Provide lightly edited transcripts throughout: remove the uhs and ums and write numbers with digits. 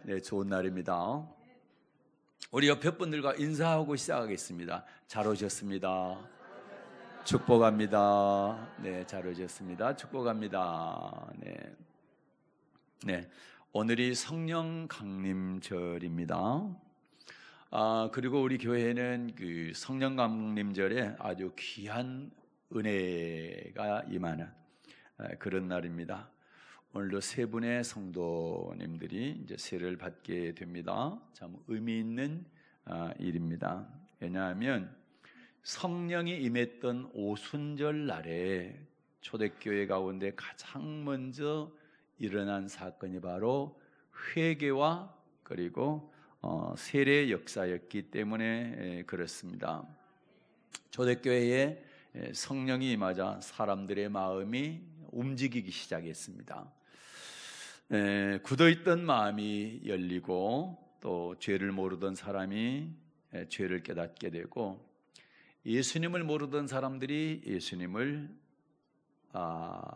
네, 좋은 날입니다. 우리 옆에 분들과 인사하고 시작하겠습니다. 잘 오셨습니다. 축복합니다. 네, 잘 오셨습니다. 축복합니다. 네. 네. 오늘이 성령 강림절입니다. 그리고 우리 교회는 그 성령 강림절에 아주 귀한 은혜가 임하는 그런 날입니다. 오늘도 세 분의 성도님들이 이제 세례를 받게 됩니다. 참 의미 있는 일입니다. 왜냐하면 성령이 임했던 오순절 날에 초대교회 가운데 가장 먼저 일어난 사건이 바로 회개와 그리고 세례의 역사였기 때문에 그렇습니다. 초대교회에 성령이 임하자 사람들의 마음이 움직이기 시작했습니다. 굳어있던 마음이 열리고 또 죄를 모르던 사람이 죄를 깨닫게 되고 예수님을 모르던 사람들이 예수님을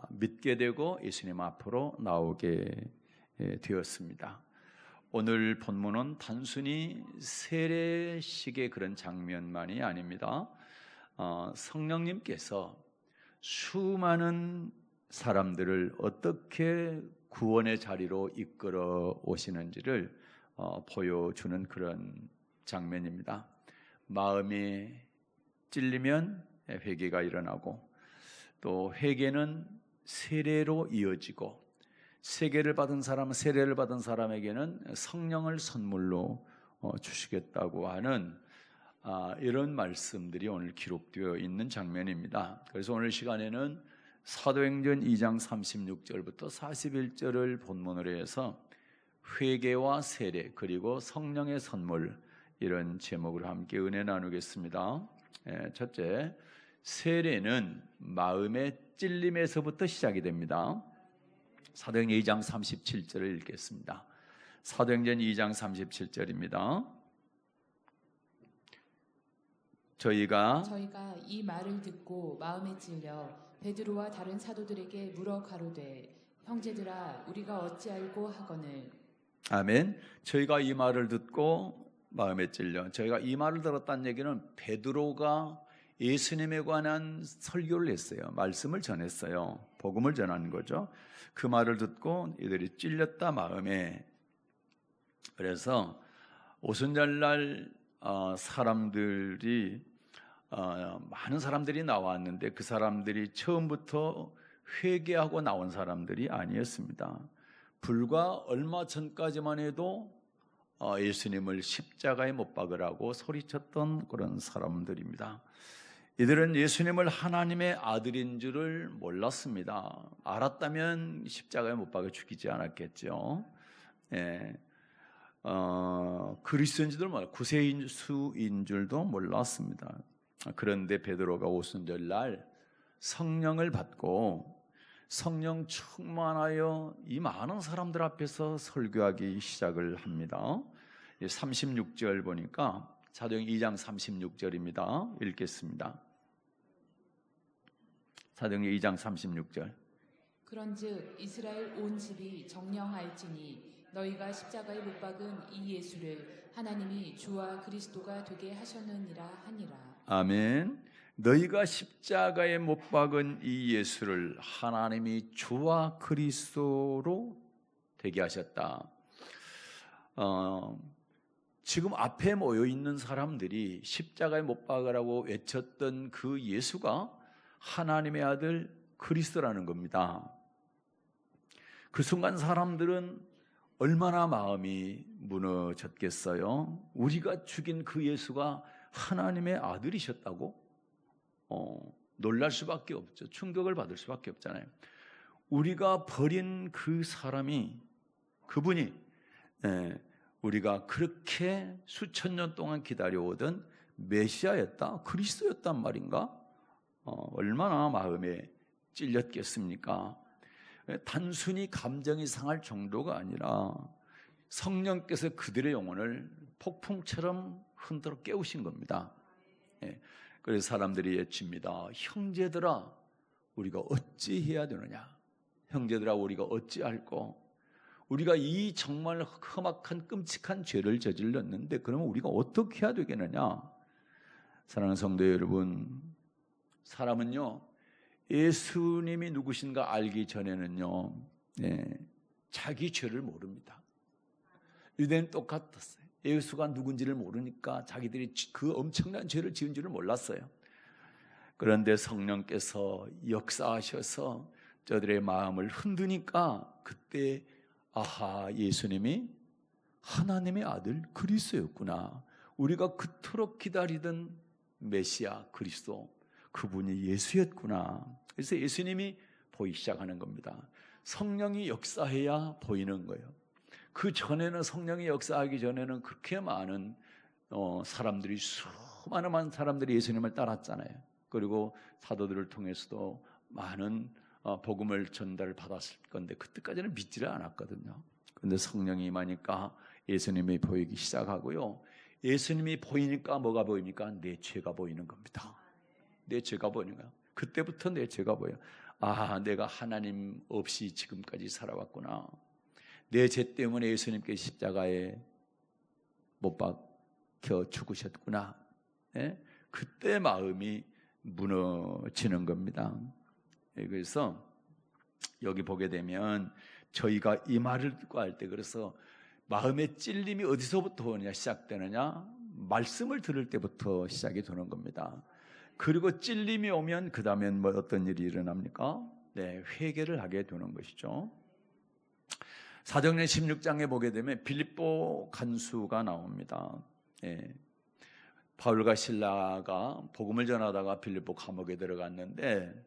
믿게 되고 예수님 앞으로 나오게 되었습니다. 오늘 본문은 단순히 세례식의 그런 장면만이 아닙니다. 성령님께서 수많은 사람들을 어떻게 구원의 자리로 이끌어 오시는지를 보여주는 그런 장면입니다. 마음이 찔리면 회개가 일어나고 또 회개는 세례로 이어지고 세례를 받은 사람에게는 성령을 선물로 주시겠다고 하는 이런 말씀들이 오늘 기록되어 있는 장면입니다. 그래서 오늘 시간에는 사도행전 2장 36절부터 41절을 본문으로 해서 회개와 세례 그리고 성령의 선물 이런 제목으로 함께 은혜 나누겠습니다. 첫째, 세례는 마음의 찔림에서부터 시작이 됩니다. 사도행전 2장 37절을 읽겠습니다. 사도행전 2장 37절입니다. 저희가 이 말을 듣고 마음에 찔려 베드로와 다른 사도들에게 물어 가로되 형제들아 우리가 어찌 알고 하거늘. 아멘. 저희가 이 말을 듣고 마음에 찔려. 저희가 이 말을 들었다는 얘기는 베드로가 예수님에 관한 설교를 했어요. 말씀을 전했어요. 복음을 전하는 거죠. 그 말을 듣고 이들이 찔렸다 마음에. 그래서 오순절날 많은 사람들이 나왔는데 그 사람들이 처음부터 회개하고 나온 사람들이 아니었습니다. 불과 얼마 전까지만 해도 예수님을 십자가에 못 박으라고 소리쳤던 그런 사람들입니다. 이들은 예수님을 하나님의 아들인 줄을 몰랐습니다. 알았다면 십자가에 못 박아 죽이지 않았겠죠. 그리스도인지도 몰라 구세주인 줄도 몰랐습니다. 그런데 베드로가 오순절날 성령을 받고 성령 충만하여 이 많은 사람들 앞에서 설교하기 시작을 합니다. 36절 보니까 사도행전 2장 36절입니다. 읽겠습니다. 사도행전 2장 36절. 그런즉 이스라엘 온 집이 정령할지니 너희가 십자가에 못 박은 이 예수를 하나님이 주와 그리스도가 되게 하셨느니라 하니라. 아멘. 너희가 십자가에 못 박은 이 예수를 하나님이 주와 그리스도로 되게 하셨다. 지금 앞에 모여 있는 사람들이 십자가에 못 박으라고 외쳤던 그 예수가 하나님의 아들 그리스도라는 겁니다. 그 순간 사람들은 얼마나 마음이 무너졌겠어요? 우리가 죽인 그 예수가 하나님의 아들이셨다고? 놀랄 수밖에 없죠. 충격을 받을 수밖에 없잖아요. 우리가 버린 그 사람이, 그분이 우리가 그렇게 수천 년 동안 기다려오던 메시아였다, 그리스도였단 말인가? 얼마나 마음에 찔렸겠습니까? 단순히 감정이 상할 정도가 아니라 성령께서 그들의 영혼을 폭풍처럼 흔들어 깨우신 겁니다. 그래서 사람들이 외칩니다. 형제들아 우리가 어찌 해야 되느냐? 형제들아 우리가 어찌 할꼬? 우리가 이 정말 험악한 끔찍한 죄를 저질렀는데 그러면 우리가 어떻게 해야 되겠느냐? 사랑하는 성도 여러분, 사람은요 예수님이 누구신가 알기 전에는요 자기 죄를 모릅니다. 유대는 똑같았어요. 예수가 누군지를 모르니까 자기들이 그 엄청난 죄를 지은 줄을 몰랐어요. 그런데 성령께서 역사하셔서 저들의 마음을 흔드니까 그때 아하, 예수님이 하나님의 아들 그리스도였구나. 우리가 그토록 기다리던 메시아 그리스도, 그분이 예수였구나. 그래서 예수님이 보이기 시작하는 겁니다. 성령이 역사해야 보이는 거예요. 그 전에는, 성령이 역사하기 전에는 그렇게 많은 사람들이, 수많은 사람들이 예수님을 따랐잖아요. 그리고 사도들을 통해서도 많은 복음을 전달을 받았을 건데 그때까지는 믿지를 않았거든요. 그런데 성령이 임하니까 예수님이 보이기 시작하고요. 예수님이 보이니까 뭐가 보입니까? 내 죄가 보이는 겁니다. 내 죄가 보이는 거야. 그때부터 내 죄가 보여. 아, 내가 하나님 없이 지금까지 살아왔구나. 내 죄 때문에 예수님께 십자가에 못 박혀 죽으셨구나. 네? 그때 마음이 무너지는 겁니다. 그래서 여기 보게 되면 저희가 이 말을 듣고 할 때, 그래서 마음의 찔림이 어디서부터 시작되느냐? 말씀을 들을 때부터 시작이 되는 겁니다. 그리고 찔림이 오면 그 다음엔 뭐 어떤 일이 일어납니까? 네, 회개를 하게 되는 것이죠. 사도행전 16장에 보게 되면 빌립보 간수가 나옵니다. 예. 바울과 실라가 복음을 전하다가 빌립보 감옥에 들어갔는데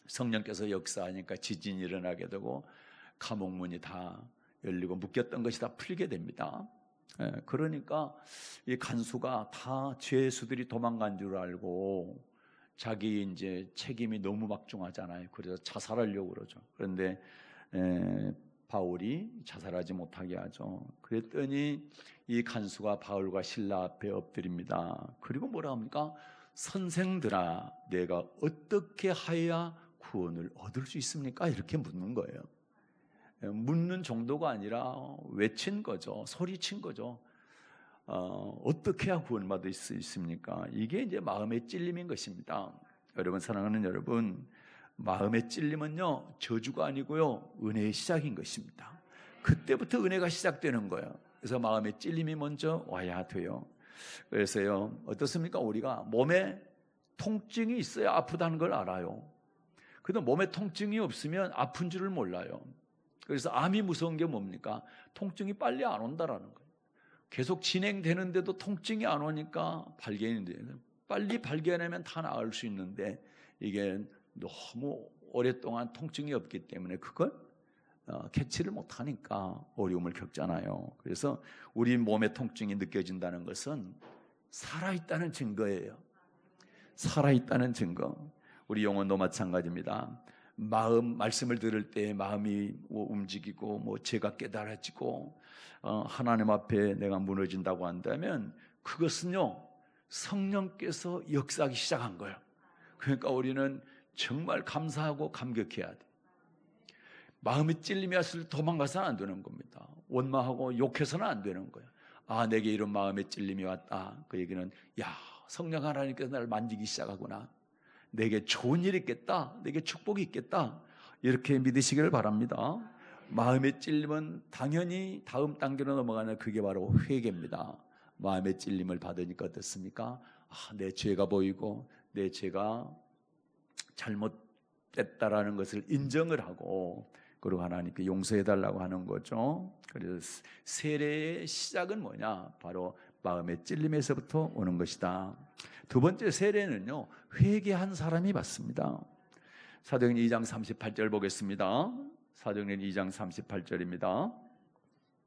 성령께서 역사하니까 지진이 일어나게 되고 감옥 문이 다 열리고 묶였던 것이 다 풀리게 됩니다. 그러니까 이 간수가 다 죄수들이 도망간 줄 알고 자기 이제 책임이 너무 막중하잖아요. 그래서 자살하려고 그러죠. 그런데 바울이 자살하지 못하게 하죠. 그랬더니 이 간수가 바울과 실라 앞에 엎드립니다. 그리고 뭐라 합니까? 선생들아, 내가 어떻게 하여야 구원을 얻을 수 있습니까? 이렇게 묻는 거예요. 묻는 정도가 아니라 외친 거죠. 소리친 거죠. 어떻게 해야 구원을 받을 수 있습니까? 이게 이제 마음의 찔림인 것입니다. 여러분, 사랑하는 여러분, 마음의 찔림은요 저주가 아니고요 은혜의 시작인 것입니다. 그때부터 은혜가 시작되는 거예요. 그래서 마음의 찔림이 먼저 와야 돼요. 그래서요 어떻습니까? 우리가 몸에 통증이 있어야 아프다는 걸 알아요. 근데 몸에 통증이 없으면 아픈 줄을 몰라요. 그래서 암이 무서운 게 뭡니까? 통증이 빨리 안 온다라는 거예요. 계속 진행되는데도 통증이 안 오니까 발견이 돼요. 빨리 발견하면 다 나을 수 있는데 이게 너무 오랫동안 통증이 없기 때문에 그걸 캐치를 못하니까 어려움을 겪잖아요. 그래서 우리 몸의 통증이 느껴진다는 것은 살아있다는 증거예요. 살아있다는 증거. 우리 영혼도 마찬가지입니다. 말씀을 들을 때 마음이 움직이고 죄가 깨달아지고 하나님 앞에 내가 무너진다고 한다면 그것은요 성령께서 역사하기 시작한 거예요. 그러니까 우리는 정말 감사하고 감격해야 돼. 마음이 찔림이 왔을 때 도망가서는 안 되는 겁니다. 원망하고 욕해서는 안 되는 거예요. 아, 내게 이런 마음의 찔림이 왔다. 그 얘기는 성령 하나님께서 나를 만지기 시작하구나. 내게 좋은 일이 있겠다. 내게 축복이 있겠다. 이렇게 믿으시기를 바랍니다. 마음의 찔림은 당연히 다음 단계로 넘어가는 그게 바로 회개입니다. 마음의 찔림을 받으니까 어떻습니까? 내 죄가 보이고 내 죄가 잘못됐다라는 것을 인정을 하고 그리고 하나님께 용서해달라고 하는 거죠. 그래서 세례의 시작은 뭐냐? 바로 마음의 찔림에서부터 오는 것이다. 두 번째 세례는요 회개한 사람이 받습니다. 사도행전 2장 38절 보겠습니다. 사도행전 2장 38절입니다.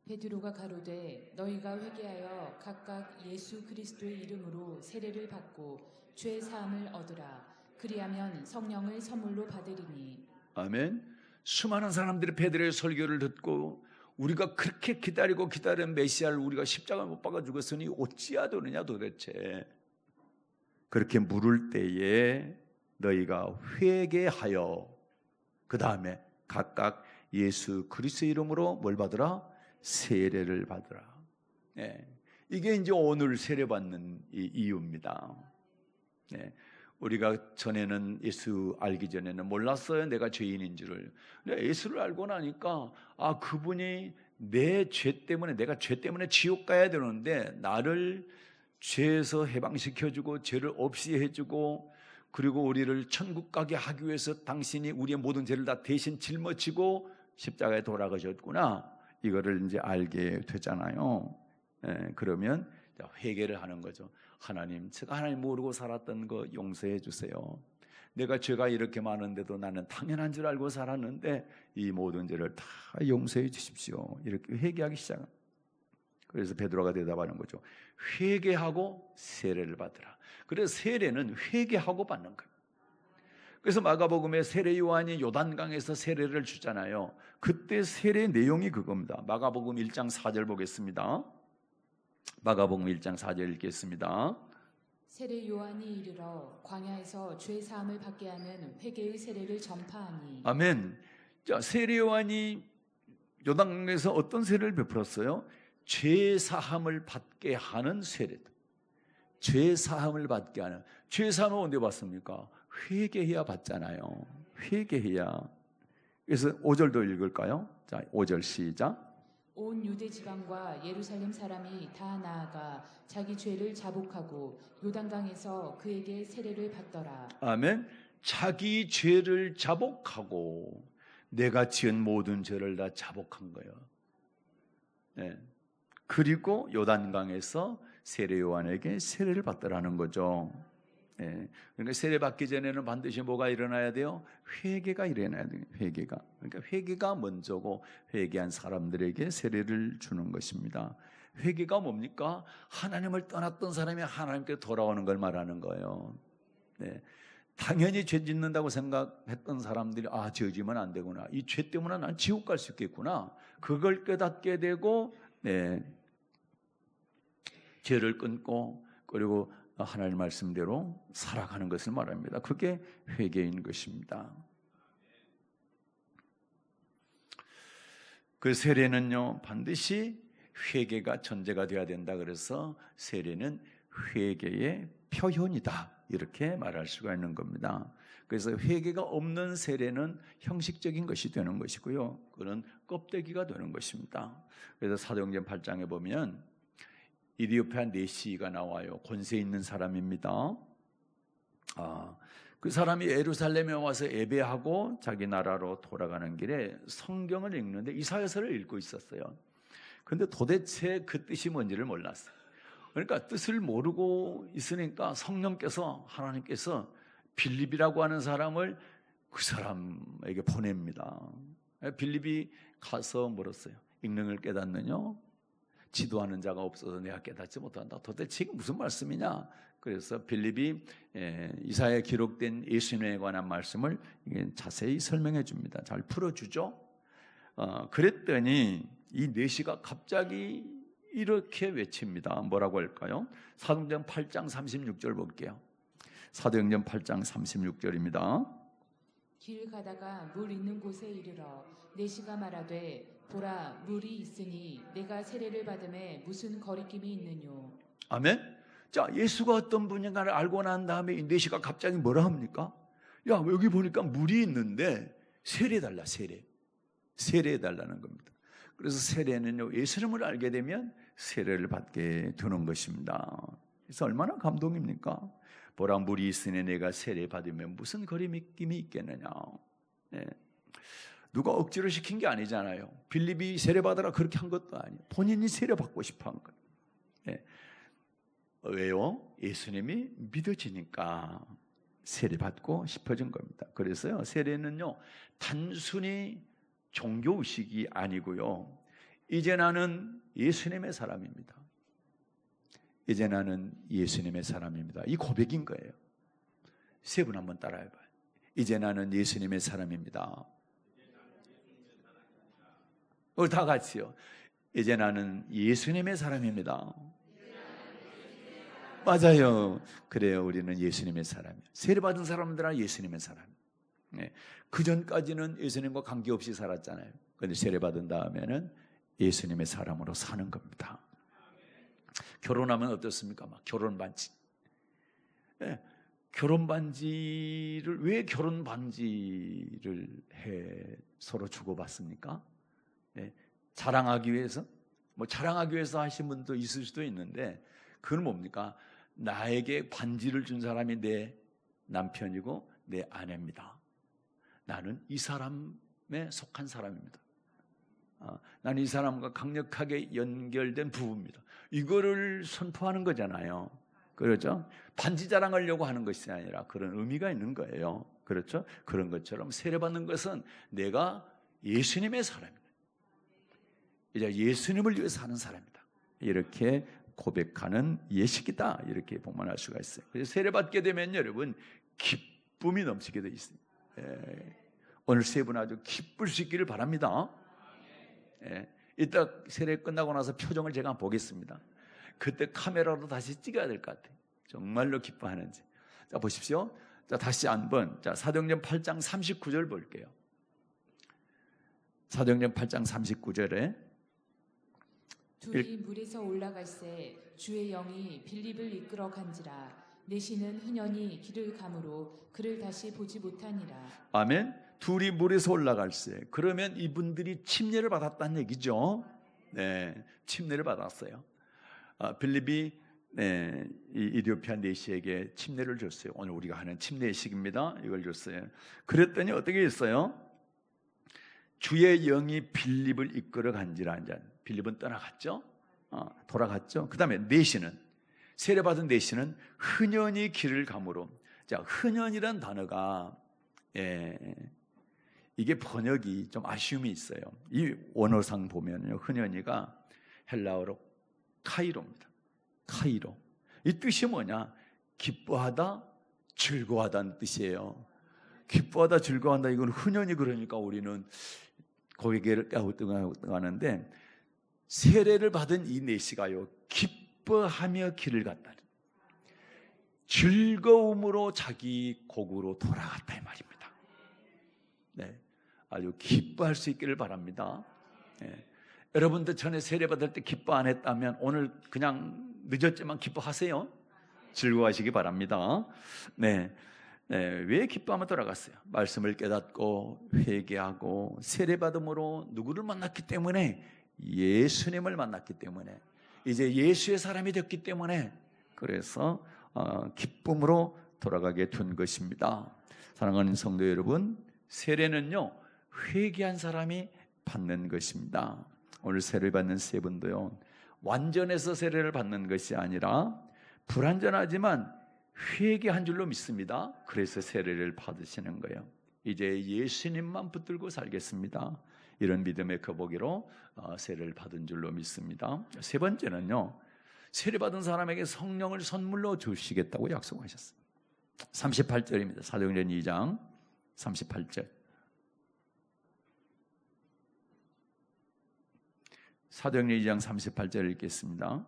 베드로가 가로되 너희가 회개하여 각각 예수 그리스도의 이름으로 세례를 받고 죄 사함을 얻으라. 그리하면 성령을 선물로 받으리니. 아멘. 수많은 사람들이 베드로의 설교를 듣고 우리가 그렇게 기다린 메시아를 우리가 십자가에 못 박아 죽었으니 어찌하더느냐 도대체. 그렇게 물을 때에 너희가 회개하여 그 다음에 각각 예수 그리스도의 이름으로 뭘 받으라? 세례를 받으라. 예. 이게 이제 오늘 세례 받는 이유입니다. 예. 우리가 전에는 예수 알기 전에는 몰랐어요. 내가 죄인인 줄을. 근데 예수를 알고 나니까 그분이 내 죄 때문에, 내가 죄 때문에 지옥 가야 되는데 나를 죄에서 해방시켜주고 죄를 없이 해주고, 그리고 우리를 천국 가게 하기 위해서 당신이 우리의 모든 죄를 다 대신 짊어지고 십자가에 돌아가셨구나, 이거를 이제 알게 되잖아요. 예, 그러면 회개를 하는 거죠. 하나님, 제가 하나님 모르고 살았던 거 용서해 주세요. 내가 죄가 이렇게 많은데도 나는 당연한 줄 알고 살았는데 이 모든 죄를 다 용서해 주십시오. 이렇게 회개하기 시작합니다. 그래서 베드로가 대답하는 거죠. 회개하고 세례를 받으라. 그래서 세례는 회개하고 받는 거예요. 그래서 마가복음에 세례 요한이 요단강에서 세례를 주잖아요. 그때 세례 내용이 그겁니다. 마가복음 1장 4절 보겠습니다. 마가복음 1장 4절 읽겠습니다. 세례 요한이 이르러 광야에서 죄 사함을 받게 하는 회개의 세례를 전파하니. 아멘. 자, 세례 요한이 요단강에서 어떤 세례를 베풀었어요? 죄 사함을 받게 하는 세례다. 죄 사함을 받게 하는. 죄 사함을 언제 받습니까? 회개해야 받잖아요. 회개해야. 그래서 5절도 읽을까요? 자, 5절 시작. 온 유대 지방과 예루살렘 사람이 다 나아가 자기 죄를 자복하고 요단강에서 그에게 세례를 받더라. 아멘. 자기 죄를 자복하고, 내가 지은 모든 죄를 다 자복한 거예요. 네. 그리고 요단강에서 세례 요한에게 세례를 받더라는 거죠. 예. 그러니까 세례 받기 전에는 반드시 뭐가 일어나야 돼요? 회개가 일어나야 돼요. 회개가. 그러니까 회개가 먼저고, 회개한 사람들에게 세례를 주는 것입니다. 회개가 뭡니까? 하나님을 떠났던 사람이 하나님께 돌아오는 걸 말하는 거예요. 네. 당연히 죄 짓는다고 생각했던 사람들이 죄 지으면 안 되구나, 이 죄 때문에 난 지옥 갈 수 있겠구나, 그걸 깨닫게 되고, 네, 죄를 끊고 그리고 하나님 말씀대로 살아가는 것을 말합니다. 그게 회개인 것입니다. 그 세례는요, 반드시 회개가 전제가 되어야 된다. 그래서 세례는 회개의 표현이다, 이렇게 말할 수가 있는 겁니다. 그래서 회개가 없는 세례는 형식적인 것이 되는 것이고요, 그건 껍데기가 되는 것입니다. 그래서 사도행전 8장에 보면 이디오피아 네시가 나와요. 권세 있는 사람입니다. 그 사람이 예루살렘에 와서 예배하고 자기 나라로 돌아가는 길에 성경을 읽는데 이사야서를 읽고 있었어요. 그런데 도대체 그 뜻이 뭔지를 몰랐어요. 그러니까 뜻을 모르고 있으니까 성령께서, 하나님께서 빌립이라고 하는 사람을 그 사람에게 보냅니다. 빌립이 가서 물었어요. 읽는 걸 깨닫느냐? 지도하는 자가 없어서 내가 깨닫지 못한다. 도대체 이게 무슨 말씀이냐? 그래서 빌립이 이사야에 기록된 예수님에 관한 말씀을 자세히 설명해 줍니다. 잘 풀어주죠. 그랬더니 이 네시가 갑자기 이렇게 외칩니다. 뭐라고 할까요? 사도행전 8장 36절 볼게요. 사도행전 8장 36절입니다. 길 가다가 물 있는 곳에 이르러 네시가 말하되 보라, 물이 있으니 내가 세례를 받음에 무슨 거리낌이 있느뇨. 아멘. 자, 예수가 어떤 분인가를 알고 난 다음에 이 네시가 갑자기 뭐라 합니까? 야, 여기 보니까 물이 있는데 세례해달라, 세례해달라는 겁니다. 그래서 세례는요, 예수님을 알게 되면 세례를 받게 되는 것입니다. 그래서 얼마나 감동입니까? 보라, 물이 있으니 내가 세례 받으면 무슨 거리낌이 있겠느냐. 네. 누가 억지로 시킨 게 아니잖아요. 빌립이 세례 받으라 그렇게 한 것도 아니에요. 본인이 세례 받고 싶어 한 거예요. 네. 왜요? 예수님이 믿어지니까 세례 받고 싶어진 겁니다. 그래서요, 세례는요, 단순히 종교 의식이 아니고요, 이제 나는 예수님의 사람입니다. 이제 나는 예수님의 사람입니다. 이 고백인 거예요. 세 분 한번 따라해봐요. 이제 나는 예수님의 사람입니다. 우리 다 같이요. 이제 나는 예수님의 사람입니다. 맞아요. 그래요. 우리는 예수님의 사람이에요. 세례받은 사람들은 예수님의 사람. 그 전까지는 예수님과 관계없이 살았잖아요. 그런데 세례받은 다음에는 예수님의 사람으로 사는 겁니다. 결혼하면 어떻습니까? 막 결혼 반지. 결혼 반지를 왜 결혼 반지를 해 서로 주고받습니까? 자랑하기 위해서? 뭐 자랑하기 위해서 하신 분도 있을 수도 있는데 그건 뭡니까? 나에게 반지를 준 사람이 내 남편이고 내 아내입니다. 나는 이 사람에 속한 사람입니다. 나는 이 사람과 강력하게 연결된 부부입니다. 이거를 선포하는 거잖아요. 그렇죠? 반지 자랑하려고 하는 것이 아니라 그런 의미가 있는 거예요. 그렇죠? 그런 것처럼 세례받는 것은 내가 예수님의 사람이다. 이제 예수님을 위해 사는 사람이다. 이렇게 고백하는 예식이다. 이렇게 복문할 수가 있어요. 그래서 세례받게 되면 여러분 기쁨이 넘치게 돼 있습니다. 오늘 세 분 아주 기쁠 수 있기를 바랍니다. 이따 세례 끝나고 나서 표정을 제가 한번 보겠습니다. 그때 카메라로 다시 찍어야 될 것 같아요. 정말로 기뻐하는지. 자, 보십시오. 자, 다시 한번. 자, 사도행전 8장 39절 볼게요. 사도행전 8장 39절에 둘이 물에서 올라갈새 주의 영이 빌립을 이끌어 간지라 내시는 흔연히 길을 가므로 그를 다시 보지 못하니라. 아멘. 둘이 물에서 올라갈새. 그러면 이분들이 침례를 받았다는 얘기죠. 네, 침례를 받았어요. 빌립이 이 이디오피아 내시에게 침례를 줬어요. 오늘 우리가 하는 침례식입니다. 이걸 줬어요. 그랬더니 어떻게 했어요? 주의 영이 빌립을 이끌어 간지라. 이제 빌립은 떠나갔죠. 돌아갔죠. 그 다음에 내시는 세례받은 내시는 흔연히 길을 가므로. 자, 흔연이란 단어가 이게 번역이 좀 아쉬움이 있어요. 이 원어상 보면요, 흔연히가 헬라어로 카이로입니다. 카이로. 이 뜻이 뭐냐? 기뻐하다, 즐거워하다는 뜻이에요. 기뻐하다, 즐거워한다. 이건 흔연히 그러니까 우리는 고개를 갸우뚱하는데 세례를 받은 이 내시가요, 기뻐하며 길을 갔다. 즐거움으로 자기 고국으로 돌아갔다 이 말입니다. 네, 아주 기뻐할 수 있기를 바랍니다. 여러분들 전에 세례 받을 때 기뻐 안 했다면 오늘 그냥 늦었지만 기뻐하세요. 즐거워하시기 바랍니다. 왜 기뻐하며 돌아갔어요? 말씀을 깨닫고 회개하고 세례 받음으로 누구를 만났기 때문에? 예수님을 만났기 때문에, 이제 예수의 사람이 됐기 때문에, 그래서 기쁨으로 돌아가게 된 것입니다. 사랑하는 성도 여러분, 세례는요 회개한 사람이 받는 것입니다. 오늘 세례를 받는 세 분도요, 완전해서 세례를 받는 것이 아니라 불완전하지만 회개한 줄로 믿습니다. 그래서 세례를 받으시는 거예요. 이제 예수님만 붙들고 살겠습니다. 이런 믿음의 거복이로 세례를 받은 줄로 믿습니다. 세 번째는요, 세례 받은 사람에게 성령을 선물로 주시겠다고 약속하셨어요. 38절입니다. 사도행전 2장 38절. 사도행전 2장 38절을 읽겠습니다.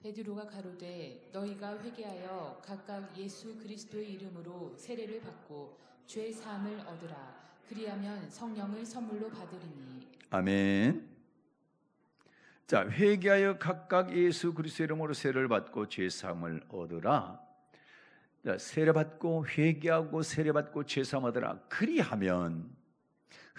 베드로가 가로되 너희가 회개하여 각각 예수 그리스도의 이름으로 세례를 받고 죄 사함을 얻으라. 그리하면 성령을 선물로 받으리니. 아멘. 자, 회개하여 각각 예수 그리스도의 이름으로 세례를 받고 죄 사함을 얻으라. 자, 세례 받고 회개하고 세례 받고 죄 사함 얻으라. 그리하면,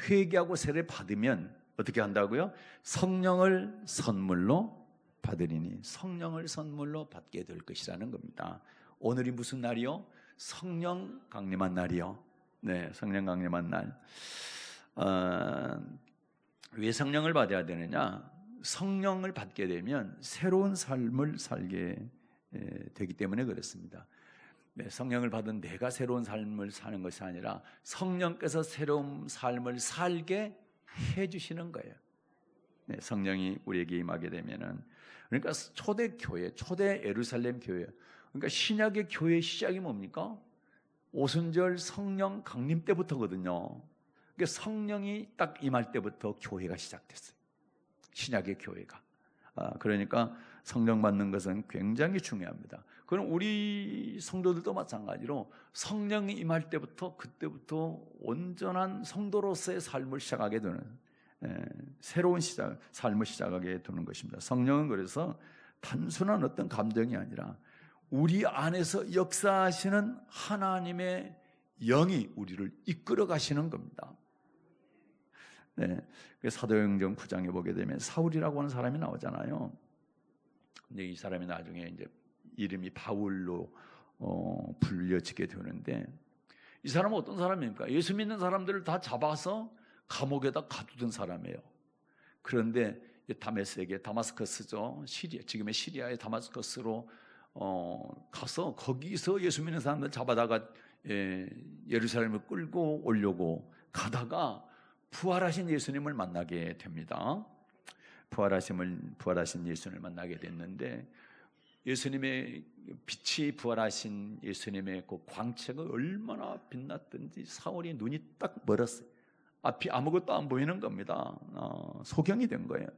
회개하고 세례 받으면 어떻게 한다고요? 성령을 선물로 받으리니. 성령을 선물로 받게 될 것이라는 겁니다. 오늘이 무슨 날이요? 성령 강림한 날이요. 네, 성령 강림한 날. 왜 성령을 받아야 되느냐? 성령을 받게 되면 새로운 삶을 살게 되기 때문에 그렇습니다. 네, 성령을 받은 내가 새로운 삶을 사는 것이 아니라 성령께서 새로운 삶을 살게 해주시는 거예요. 네, 성령이 우리에게 임하게 되면은, 그러니까 초대 교회, 초대 예루살렘 교회, 그러니까 신약의 교회의 시작이 뭡니까? 오순절 성령 강림 때부터거든요. 그러니까 성령이 딱 임할 때부터 교회가 시작됐어요. 신약의 교회가. 그러니까 성령 받는 것은 굉장히 중요합니다. 그럼 우리 성도들도 마찬가지로 성령이 임할 때부터 그때부터 온전한 성도로서의 삶을 시작하게 되는 새로운 삶을 시작하게 되는 것입니다. 성령은 그래서 단순한 어떤 감정이 아니라 우리 안에서 역사하시는 하나님의 영이 우리를 이끌어 가시는 겁니다. 네, 사도행전 9장에 보게 되면 사울이라고 하는 사람이 나오잖아요. 근데 이 사람이 나중에 이제 이름이 바울로 불려지게 되는데, 이 사람은 어떤 사람입니까? 예수 믿는 사람들을 다 잡아서 감옥에다 가두던 사람이에요. 그런데 다메섹에, 다마스커스죠, 시리아, 지금의 시리아의 다마스커스로 가서 거기서 예수 믿는 사람들 잡아다가 예루살렘을 끌고 오려고 가다가 부활하신 예수님을 만나게 됩니다. 부활하신 예수님을 만나게 됐는데, 예수님의 빛이, 부활하신 예수님의 그 광채가 얼마나 빛났던지 사울이 눈이 딱 멀었어요. 앞이 아무것도 안 보이는 겁니다. 소경이 된 거예요.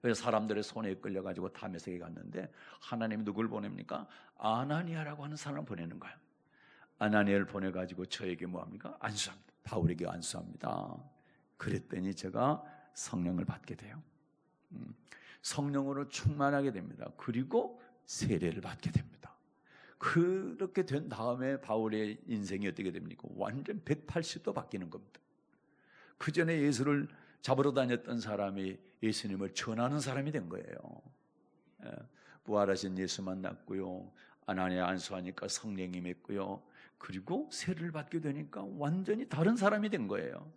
그래서 사람들의 손에 끌려가지고 다메섹에 갔는데, 하나님이 누굴 보냅니까? 아나니아라고 하는 사람을 보내는 거예요. 아나니아를 보내가지고 저에게 뭐합니까? 안수합니다. 바울에게 안수합니다. 그랬더니 제가 성령을 받게 돼요. 성령으로 충만하게 됩니다. 그리고 세례를 받게 됩니다. 그렇게 된 다음에 바울의 인생이 어떻게 됩니까? 완전 180도 바뀌는 겁니다. 그 전에 예수를 잡으러 다녔던 사람이 예수님을 전하는 사람이 된 거예요. 부활하신 예수 만났고요, 아나니아 안수하니까 성령이 맺고요, 그리고 세례를 받게 되니까 완전히 다른 사람이 된 거예요.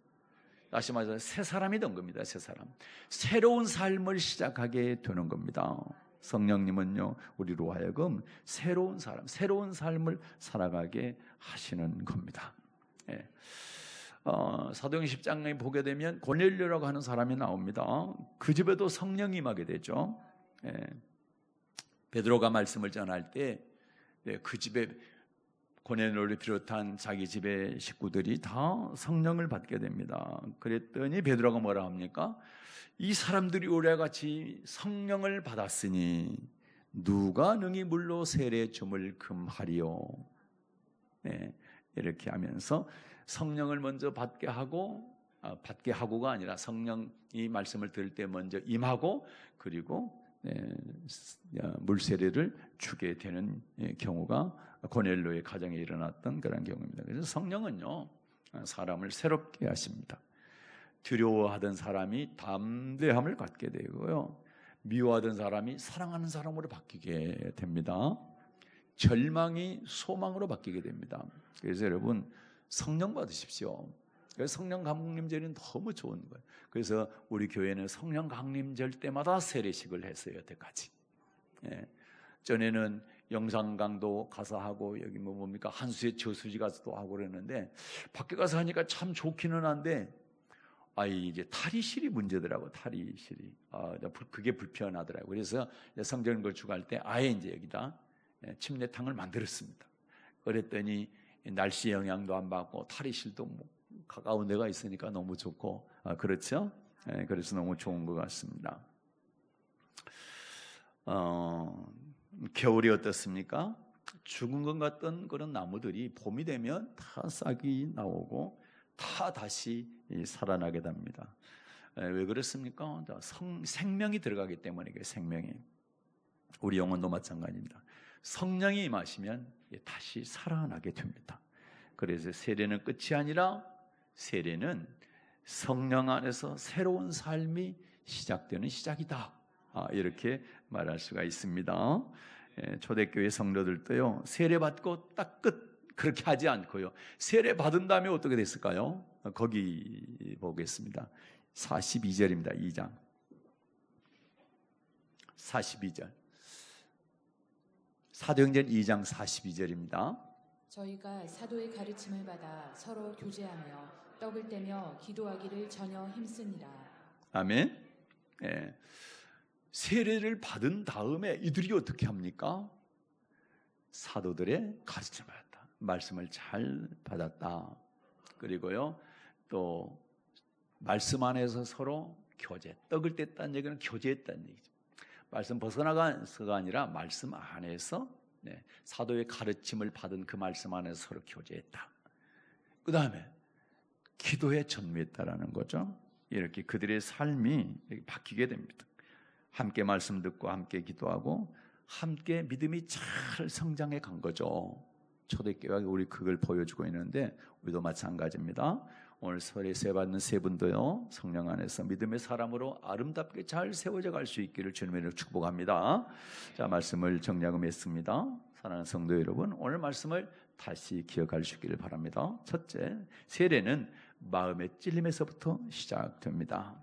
다시 말해서 새 사람이 된 겁니다. 새 사람, 새로운 삶을 시작하게 되는 겁니다. 성령님은요, 우리로 하여금 새로운 사람, 새로운 삶을 살아가게 하시는 겁니다. 사도행전 10장에 보게 되면 고넬료라고 하는 사람이 나옵니다. 그 집에도 성령이 임하게 되죠. 베드로가 말씀을 전할 때 그 집에 고넬료를 비롯한 자기 집의 식구들이 다 성령을 받게 됩니다. 그랬더니 베드로가 뭐라 합니까? 이 사람들이 우리와 같이 성령을 받았으니 누가 능히 물로 세례 줌을 금하리요? 이렇게 하면서 성령을 먼저 받게 하고가 아니라 성령이 말씀을 들을 때 먼저 임하고, 그리고 물세례를 주게 되는 경우가 고넬료의 가정에 일어났던 그런 경우입니다. 그래서 성령은요, 사람을 새롭게 하십니다. 두려워하던 사람이 담대함을 갖게 되고요, 미워하던 사람이 사랑하는 사람으로 바뀌게 됩니다. 절망이 소망으로 바뀌게 됩니다. 그래서 여러분, 성령 받으십시오. 그래서 성령 강림절은 너무 좋은 거예요. 그래서 우리 교회는 성령 강림절 때마다 세례식을 했어요, 여태까지. 전에는 영산강도 가서 하고, 여기 뭡니까, 한수의 저수지 가서도 하고 그랬는데, 밖에 가서 하니까 참 좋기는 한데, 이제 탈의실이 문제더라고. 탈의실이 그게 불편하더라고. 그래서 성전 건축할 때 아예 이제 여기다 침례탕을 만들었습니다. 그랬더니 날씨 영향도 안 받고 탈의실도 뭐 가까운 데가 있으니까 너무 좋고, 그렇죠? 그래서 너무 좋은 것 같습니다. 겨울이 어떻습니까? 죽은 것 같던 그런 나무들이 봄이 되면 다 싹이 나오고 다 다시 살아나게 됩니다. 왜 그렇습니까? 생명이 들어가기 때문에. 생명이, 우리 영혼도 마찬가지입니다. 성령이 임하시면 다시 살아나게 됩니다. 그래서 세례는 끝이 아니라 세례는 성령 안에서 새로운 삶이 시작되는 시작이다, 이렇게 말할 수가 있습니다. 초대교회 성도들도요, 세례 받고 딱 끝, 그렇게 하지 않고요, 세례 받은 다음에 어떻게 됐을까요? 거기 보겠습니다. 42절입니다. 2장 42절, 사도행전 2장 42절입니다. 저희가 사도의 가르침을 받아 서로 교제하며 떡을 떼며 기도하기를 전혀 힘쓰니라. 아멘. 세례를 받은 다음에 이들이 어떻게 합니까? 사도들의 가르침을 받았다. 말씀을 잘 받았다. 그리고요, 또 말씀 안에서 서로 교제, 떡을 뗐다는 얘기는 교제했다는 얘기죠. 말씀 벗어나가서가 아니라 말씀 안에서 사도의 가르침을 받은 그 말씀 안에서 서로 교제했다. 그 다음에 기도에 전무했다라는 거죠. 이렇게 그들의 삶이 바뀌게 됩니다. 함께 말씀 듣고 함께 기도하고 함께 믿음이 잘 성장해 간 거죠. 초대교회가 우리 그걸 보여주고 있는데 우리도 마찬가지입니다. 오늘 설에 세받는 세 분도요, 성령 안에서 믿음의 사람으로 아름답게 잘 세워져 갈 수 있기를 주님으로 축복합니다. 자, 말씀을 정리하고 맺습니다. 사랑하는 성도 여러분, 오늘 말씀을 다시 기억할 수 있기를 바랍니다. 첫째, 세례는 마음의 찔림에서부터 시작됩니다.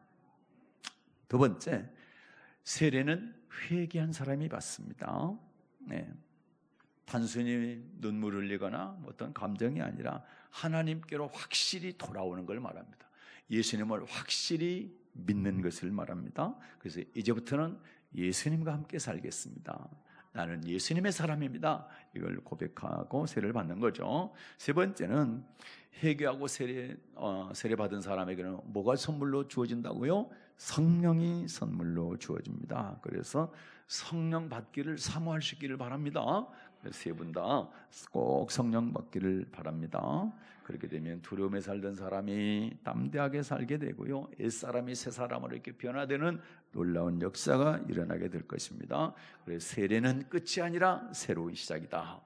두 번째, 세례는 회개한 사람이 받습니다. 단순히 눈물 흘리거나 어떤 감정이 아니라 하나님께로 확실히 돌아오는 걸 말합니다. 예수님을 확실히 믿는 것을 말합니다. 그래서 이제부터는 예수님과 함께 살겠습니다. 나는 예수님의 사람입니다. 이걸 고백하고 세례를 받는 거죠. 세 번째는 회개하고 세례 받은 사람에게는 뭐가 선물로 주어진다고요? 성령이 선물로 주어집니다. 그래서 성령 받기를 사모할 수 있기를 바랍니다. 세 분 다 꼭 성령 받기를 바랍니다. 그렇게 되면 두려움에 살던 사람이 담대하게 살게 되고요, 옛사람이 새사람으로 이렇게 변화되는 놀라운 역사가 일어나게 될 것입니다. 그래서 세례는 끝이 아니라 새로운 시작이다.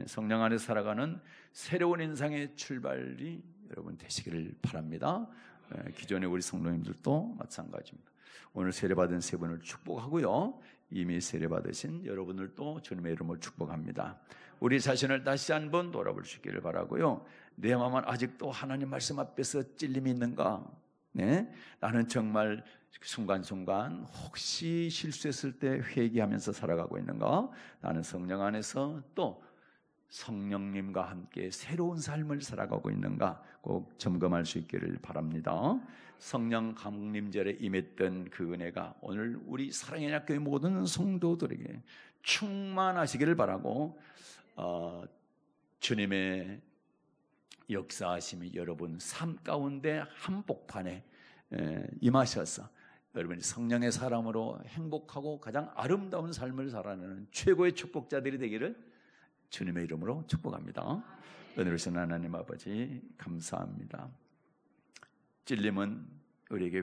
성령 안에 살아가는 새로운 인생의 출발이 여러분 되시기를 바랍니다. 기존의 우리 성도님들도 마찬가지입니다. 오늘 세례받은 세 분을 축복하고요, 이미 세례받으신 여러분들도 주님의 이름으로 축복합니다. 우리 자신을 다시 한번 돌아볼 수 있기를 바라고요, 내 마음은 아직도 하나님 말씀 앞에서 찔림이 있는가? 나는 정말 순간순간 혹시 실수했을 때 회개하면서 살아가고 있는가? 나는 성령 안에서 또 성령님과 함께 새로운 삶을 살아가고 있는가? 꼭 점검할 수 있기를 바랍니다. 성령 강림절에 임했던 그 은혜가 오늘 우리 사랑의 약교회 모든 성도들에게 충만하시기를 바라고, 주님의 역사하심이 여러분 삶 가운데 한복판에 임하셔서 여러분이 성령의 사람으로 행복하고 가장 아름다운 삶을 살아내는 최고의 축복자들이 되기를 주님의 이름으로 축복합니다. 은혜로우신 하나님 아버지 감사합니다. 찔림은 우리에게